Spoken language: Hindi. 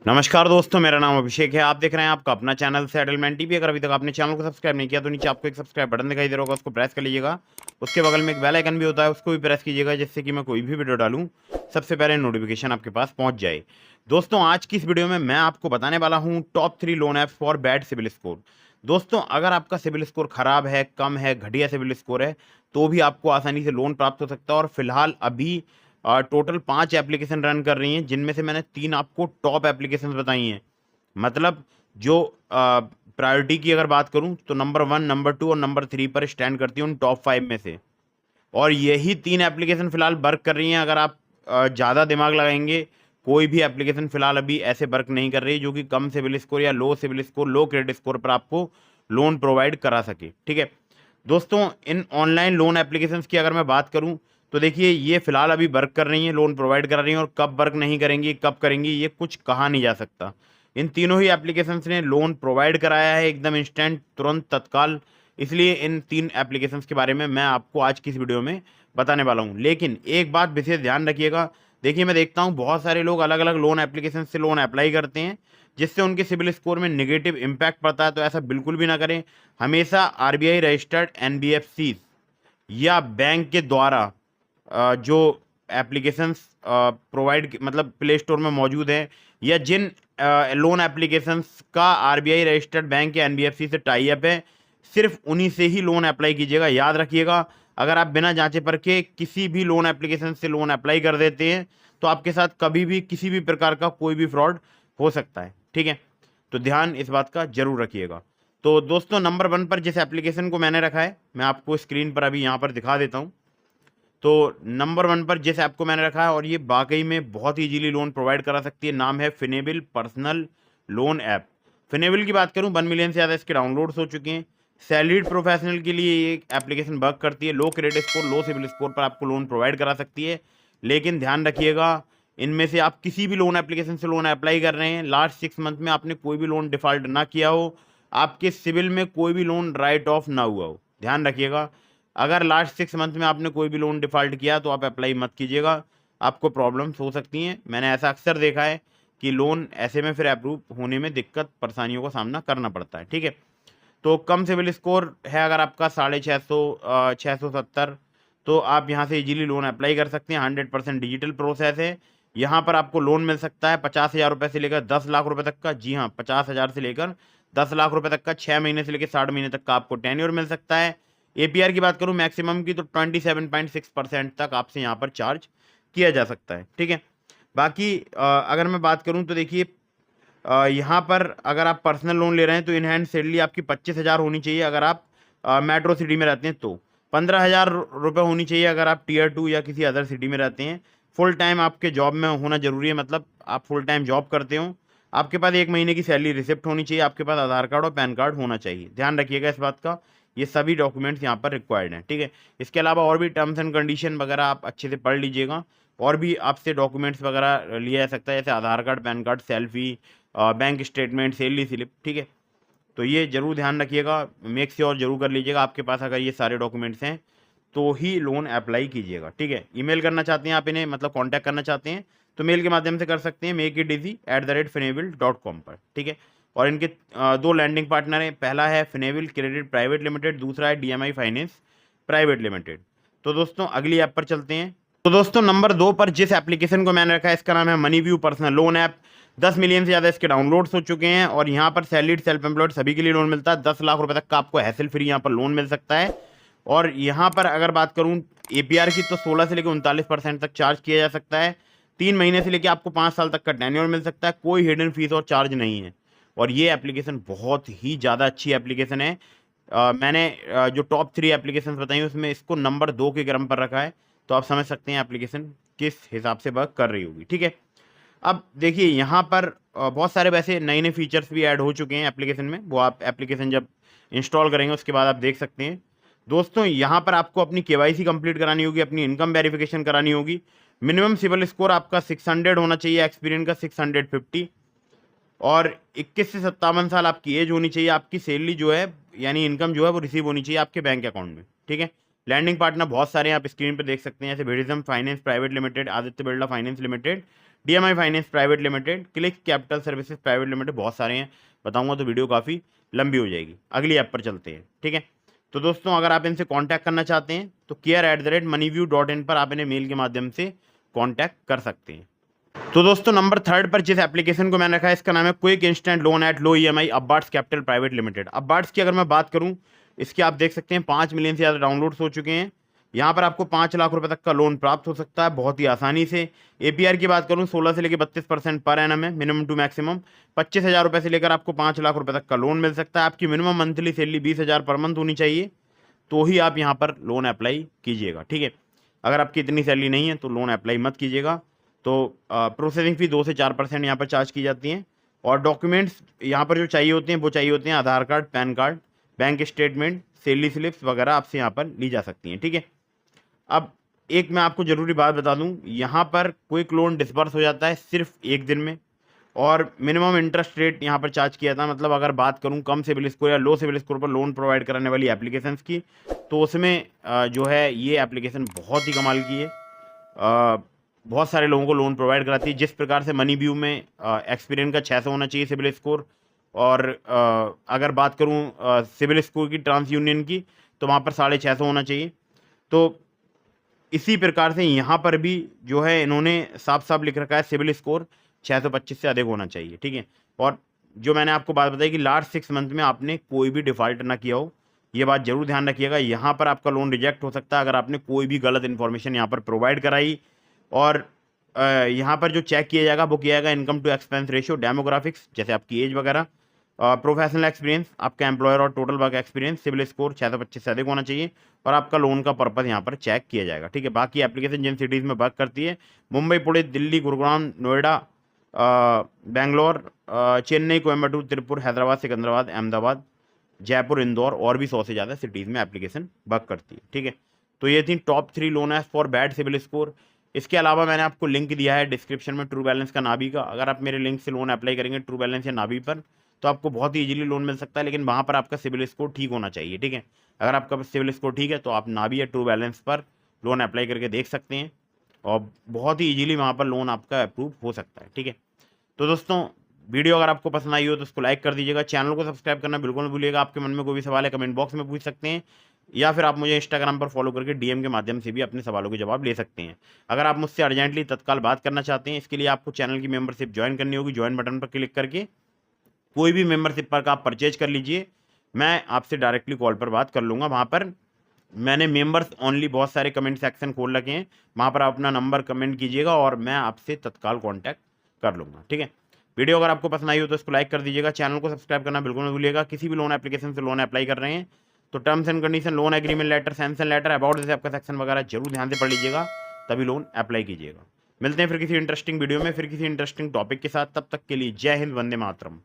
नमस्कार दोस्तों, मेरा नाम अभिषेक है। आप देख रहे हैं आपका अपना चैनल सेटलमेंट टीवी। अगर अभी तक आपने चैनल को सब्सक्राइब नहीं किया तो नीचे आपको एक सब्सक्राइब बटन दिखाई दे रहा होगा, उसको प्रेस कर लीजिएगा। उसके बगल में एक बेल आइकन भी होता है, उसको भी प्रेस कीजिएगा, जिससे कि मैं कोई भी वीडियो डालूं सबसे पहले नोटिफिकेशन आपके पास पहुंच जाए। दोस्तों, आज की इस वीडियो में मैं आपको बताने वाला हूँ top 3 loan apps for bad CIBIL score. दोस्तों, अगर आपका सिविल स्कोर खराब है, कम है, घटिया सिविल स्कोर है, तो भी आपको आसानी से लोन प्राप्त हो सकता है। और फिलहाल अभी टोटल 5 एप्लीकेशन रन कर रही हैं, जिनमें से मैंने 3 आपको टॉप एप्लीकेशन बताई हैं। मतलब जो प्रायोरिटी की अगर बात करूं तो नंबर 1, नंबर 2 और नंबर 3 पर स्टैंड करती हूँ उन टॉप 5 में से। और यही 3 एप्लीकेशन फिलहाल वर्क कर रही हैं। अगर आप ज़्यादा दिमाग लगाएंगे, कोई भी एप्लीकेशन फिलहाल अभी ऐसे वर्क नहीं कर रही जो कि कम सिविल स्कोर या लो सिविल स्कोर, लो क्रेडिट स्कोर पर आपको लोन प्रोवाइड करा सके। ठीक है दोस्तों, इन ऑनलाइन लोन एप्लीकेशंस की अगर मैं बात करूं तो देखिए, ये फिलहाल अभी वर्क कर रही हैं, लोन प्रोवाइड कर रही हैं, और कब वर्क नहीं करेंगी, कब करेंगी, ये कुछ कहा नहीं जा सकता। इन तीनों ही एप्लीकेशंस ने लोन प्रोवाइड कराया है, एकदम इंस्टेंट, तुरंत, तत्काल। इसलिए इन 3 एप्लीकेशंस के बारे में मैं आपको आज की इस वीडियो में बताने वाला हूं। लेकिन एक बात विशेष ध्यान रखिएगा। देखिए, मैं देखता हूं बहुत सारे लोग अलग अलग लोन एप्लीकेशन से लोन अप्लाई करते हैं, जिससे उनके सिबिल स्कोर में नेगेटिव इम्पैक्ट पड़ता है। तो ऐसा बिल्कुल भी ना करें। हमेशा आरबीआई रजिस्टर्ड एनबीएफसी या बैंक के द्वारा जो एप्लीकेशंस प्रोवाइड, मतलब प्ले स्टोर में मौजूद है, या जिन लोन एप्लीकेशंस का आरबीआई रजिस्टर्ड बैंक या एनबीएफसी से टाई अप है, सिर्फ उन्हीं से ही लोन अप्लाई कीजिएगा। याद रखिएगा, अगर आप बिना जांचे परखे किसी भी लोन एप्लीकेशन से लोन अप्लाई कर देते हैं तो आपके साथ कभी भी किसी भी प्रकार का कोई भी फ्रॉड हो सकता है। ठीक है, तो ध्यान इस बात का जरूर रखिएगा। तो दोस्तों, नंबर 1 पर जिस एप्लीकेशन को मैंने रखा है, मैं आपको स्क्रीन पर अभी यहाँ पर दिखा देता हूँ। तो नंबर 1 पर जिस ऐप को मैंने रखा है, और ये वाकई में बहुत ही इजीली लोन प्रोवाइड करा सकती है, नाम है फिनेबल पर्सनल लोन ऐप। फिनेबल की बात करूं, 1 मिलियन से ज़्यादा इसके डाउनलोड्स हो चुके हैं। सैलरीड प्रोफेशनल के लिए ये एप्लीकेशन वर्क करती है। लो क्रेडिट स्कोर, लो सिविल स्कोर पर आपको लोन प्रोवाइड करा सकती है। लेकिन ध्यान रखिएगा, इनमें से आप किसी भी लोन एप्लीकेशन से लोन अप्लाई कर रहे हैं, लास्ट 6 मंथ में आपने कोई भी लोन डिफॉल्ट ना किया हो, आपके सिविल में कोई भी लोन राइट ऑफ ना हुआ हो, ध्यान रखिएगा। अगर लास्ट 6 मंथ में आपने कोई भी लोन डिफ़ॉल्ट किया तो आप अप्लाई मत कीजिएगा, आपको प्रॉब्लम्स हो सकती हैं। मैंने ऐसा अक्सर देखा है कि लोन ऐसे में फिर अप्रूव होने में दिक्कत, परेशानियों का सामना करना पड़ता है। ठीक है, तो कम सिविल स्कोर है अगर आपका 650, 670, तो आप यहाँ से इजीली लोन अप्लाई कर सकते हैं। 100% डिजिटल प्रोसेस है। यहाँ पर आपको लोन मिल सकता है 50,000 रुपये से लेकर 10 लाख रुपए तक का। जी हाँ, 50,000 से लेकर 10 लाख रुपए तक का, 6 महीने से लेकर 60 महीने तक का आपको टेन्योर मिल सकता है। एपीआर की बात करूँ मैक्सिमम की, तो 27.6% तक आपसे यहाँ पर चार्ज किया जा सकता है। ठीक है, बाकी अगर मैं बात करूँ तो देखिए, यहाँ पर अगर आप पर्सनल लोन ले रहे हैं तो इन हैंड सैलरी आपकी 25,000 होनी चाहिए अगर आप मेट्रो सिटी में रहते हैं। तो 15,000 रुपये होनी चाहिए अगर आप टीयर 2 या किसी अदर सिटी में रहते हैं। फुल टाइम आपके जॉब में होना जरूरी है, मतलब आप फुल टाइम जॉब करते हो। आपके पास 1 महीने की सैलरी रिसिप्ट होनी चाहिए। आपके पास आधार कार्ड और पैन कार्ड होना चाहिए। ध्यान रखिएगा इस बात का। ये सभी डॉक्यूमेंट्स यहाँ पर रिक्वायर्ड हैं। ठीक है, इसके अलावा और भी टर्म्स एंड कंडीशन वगैरह आप अच्छे से पढ़ लीजिएगा। और भी आपसे डॉक्यूमेंट्स वगैरह लिया जा सकता है, जैसे Aadhaar card, PAN card, selfie, bank statement, salary slip. ठीक है, तो ये जरूर ध्यान रखिएगा, मेक श्योर जरूर कर लीजिएगा आपके पास अगर ये सारे डॉक्यूमेंट्स हैं तो ही लोन अप्लाई कीजिएगा। ठीक है, ईमेल करना चाहते हैं आप इन्हें, मतलब कांटेक्ट करना चाहते हैं तो मेल के माध्यम से कर सकते हैं, makeitizy@finebil.com पर। ठीक है, और इनके 2 लैंडिंग पार्टनर हैं। पहला है फिनेबिल क्रेडिट प्राइवेट लिमिटेड, दूसरा है डीएमआई फाइनेंस प्राइवेट लिमिटेड। तो दोस्तों, अगली ऐप पर चलते हैं। तो दोस्तों, नंबर 2 पर जिस एप्लीकेशन को मैंने रखा है, इसका नाम है money view personal loan app. 10 million से ज़्यादा इसके डाउनलोड्स हो चुके हैं, और यहाँ पर सैलरीड, सेल्फ एम्प्लॉयड सभी के लिए लोन मिलता है। 10 लाख रुपए तक का आपको हैसल फ्री यहाँ पर लोन मिल सकता है। और यहाँ पर अगर बात करूँ एपीआर की, तो 16 से लेकर 39% तक चार्ज किया जा सकता है। 3 महीने से लेकर आपको 5 साल तक का टेन्योर मिल सकता है। कोई हिडन फीस और चार्ज नहीं है। और ये एप्लीकेशन बहुत ही ज़्यादा अच्छी एप्लीकेशन है। मैंने जो टॉप 3 एप्लीकेशन बताई उसमें इसको नंबर 2 के क्रम पर रखा है। तो आप समझ सकते हैं एप्लीकेशन किस हिसाब से वर्क कर रही होगी। ठीक है, अब देखिए, यहाँ पर बहुत सारे वैसे नए नए फीचर्स भी ऐड हो चुके हैं एप्लीकेशन में। वो आप एप्लीकेशन जब इंस्टॉल करेंगे उसके बाद आप देख सकते हैं। दोस्तों, यहाँ पर आपको अपनी केवाईसी कंप्लीट करानी होगी, अपनी इनकम वेरिफिकेशन करानी होगी। मिनिमम सिविल स्कोर आपका 600 होना चाहिए, एक्सपीरियंस का 650, और 21 से 57 साल आपकी एज होनी चाहिए। आपकी सैलरी जो है, यानी इनकम जो है, वो रिसीव होनी चाहिए आपके बैंक अकाउंट में। ठीक है, लैंडिंग पार्टनर बहुत सारे हैं, आप स्क्रीन पर देख सकते हैं, जैसे वेरिज्म finance private limited, Aditya Birla finance limited, DMI finance private limited, click capital services private limited, बहुत सारे हैं, बताऊंगा तो वीडियो काफ़ी लंबी हो जाएगी। अगली ऐप पर चलते हैं, ठीक है। तो दोस्तों अगर आप इनसे कांटेक्ट करना चाहते हैं तो care@moneywiew.in पर आप इन्हें मेल के माध्यम से कांटेक्ट कर सकते हैं। तो दोस्तों नंबर 3 पर जिस एप्लीकेशन को मैंने रखा है इसका नाम है quick instant loan at low EMI अबार्ट्स कैपिटल प्राइवेट लिमिटेड। अबार्ट्स की अगर मैं बात करूं, इसके आप देख सकते हैं 5 मिलियन से ज़्यादा डाउनलोड्स हो चुके हैं। यहाँ पर आपको 5 लाख रुपए तक का लोन प्राप्त हो सकता है बहुत ही आसानी से। APR की बात करूँ 16 से लेकर 32% पर एनम है, मिनिमम टू मैक्सिमम। 25,000 रुपये से लेकर आपको 5 लाख रुपए तक का लोन मिल सकता है। आपकी minimum monthly salary 20,000 per month होनी चाहिए, तो ही आप यहाँ पर लोन अप्लाई कीजिएगा, ठीक है। अगर आपकी इतनी सैलरी नहीं है तो लोन अप्लाई मत कीजिएगा। तो प्रोसेसिंग फ़ी 2 से 4% यहाँ पर चार्ज की जाती हैं। और डॉक्यूमेंट्स यहाँ पर जो चाहिए होते हैं वो चाहिए होते हैं Aadhaar card, PAN card, bank statement, salary slips वगैरह आपसे यहाँ पर ली जा सकती हैं, ठीक है। अब एक मैं आपको ज़रूरी बात बता दूँ, यहाँ पर क्विक लोन डिस्बर्स हो जाता है सिर्फ 1 दिन में, और मिनिमम इंटरेस्ट रेट यहाँ पर चार्ज किया था। मतलब अगर बात करूँ कम सिविल स्कोर या लो सिविल स्कोर पर लोन प्रोवाइड कराने वाली एप्लीकेशंस की, तो उसमें जो है ये एप्लीकेशन बहुत ही कमाल की है। बहुत सारे लोगों को लोन प्रोवाइड कराती है। जिस प्रकार से मनी व्यू में एक्सपीरियंस का 600 होना चाहिए सिविल स्कोर, और अगर बात करूँ सिविल स्कोर की ट्रांस यूनियन की, तो वहाँ पर 650 होना चाहिए। तो इसी प्रकार से यहाँ पर भी जो है इन्होंने साफ साफ लिख रखा है सिविल स्कोर 625 से अधिक होना चाहिए, ठीक है। और जो मैंने आपको बात बताई कि लास्ट 6 मंथ में आपने कोई भी डिफ़ॉल्ट ना किया हो, ये बात जरूर ध्यान रखिएगा। यहाँ पर आपका लोन रिजेक्ट हो सकता है अगर आपने कोई भी गलत इन्फॉर्मेशन यहाँ पर प्रोवाइड कराई। और यहाँ पर जो चेक किया जाएगा वो किया जाएगा income to expense ratio, demographics जैसे आपकी एज वगैरह, प्रोफेशनल एक्सपीरियंस, आपका एम्प्लॉयर और total work experience, CIBIL score 625 से अधिक होना चाहिए, और आपका लोन का पर्पज़ यहाँ पर चेक किया जाएगा, ठीक है। बाकी एप्लीकेशन जिन सिटीज़ में वर्क करती है, मुंबई, पुणे, दिल्ली, गुरुग्राम, नोएडा, बेंगलोर, चेन्नई, कोयम्बटूर, तिरुपुर, हैदराबाद, सिकंदराबाद, अहमदाबाद, जयपुर, इंदौर और भी 100 से ज़्यादा सिटीज़ में एप्लीकेशन वर्क करती है, ठीक है। तो ये थी top 3 loan apps for bad CIBIL score. इसके अलावा मैंने आपको लिंक दिया है डिस्क्रिप्शन में ट्रू बैलेंस का, नाभी का। अगर आप मेरे लिंक से लोन अप्लाई करेंगे ट्रू बैलेंस या नाभी पर, तो आपको बहुत ही इजीली लोन मिल सकता है, लेकिन वहाँ पर आपका सिविल स्कोर ठीक होना चाहिए, ठीक है। अगर आपका सिविल स्कोर ठीक है तो आप नाभी या ट्रू बैलेंस पर लोन अप्लाई करके देख सकते हैं, और बहुत ही इजीली वहाँ पर लोन आपका अप्रूव हो सकता है, ठीक है। तो दोस्तों वीडियो अगर आपको पसंद आई हो तो उसको लाइक कर दीजिएगा, चैनल को सब्सक्राइब करना बिल्कुल नहीं भूलिएगा। आपके मन में कोई भी सवाल है कमेंट बॉक्स में पूछ सकते हैं, या फिर आप मुझे इंस्टाग्राम पर फॉलो करके DM के माध्यम से भी अपने सवालों के जवाब ले सकते हैं। अगर आप मुझसे अर्जेंटली तत्काल बात करना चाहते हैं, इसके लिए आपको चैनल की मेंबरशिप ज्वाइन करनी होगी। ज्वाइन बटन पर क्लिक करके कोई भी मेंबरशिप पर का आप परचेज कर लीजिए, मैं आपसे डायरेक्टली कॉल पर बात कर लूँगा। वहाँ पर मैंने मेंबर्स ओनली बहुत सारे कमेंट सेक्शन खोल रखे हैं, वहाँ पर आप अपना नंबर कमेंट कीजिएगा और मैं आपसे तत्काल कॉन्टैक्ट कर लूँगा, ठीक है। वीडियो अगर आपको पसंद आई हो तो इसको लाइक कर दीजिएगा, चैनल को सब्सक्राइब करना बिल्कुल नहीं भूलिएगा। किसी भी लोन एप्लीकेशन से लोन अप्लाई कर रहे हैं तो terms and condition, loan agreement letter, sanction letter, about जैसे आपका सेक्शन वगैरह जरूर ध्यान से पढ़ लीजिएगा, तभी लोन अप्लाई कीजिएगा। मिलते हैं फिर किसी इंटरेस्टिंग वीडियो में, फिर किसी इंटरेस्टिंग टॉपिक के साथ। तब तक के लिए जय हिंद, वंदे मातरम।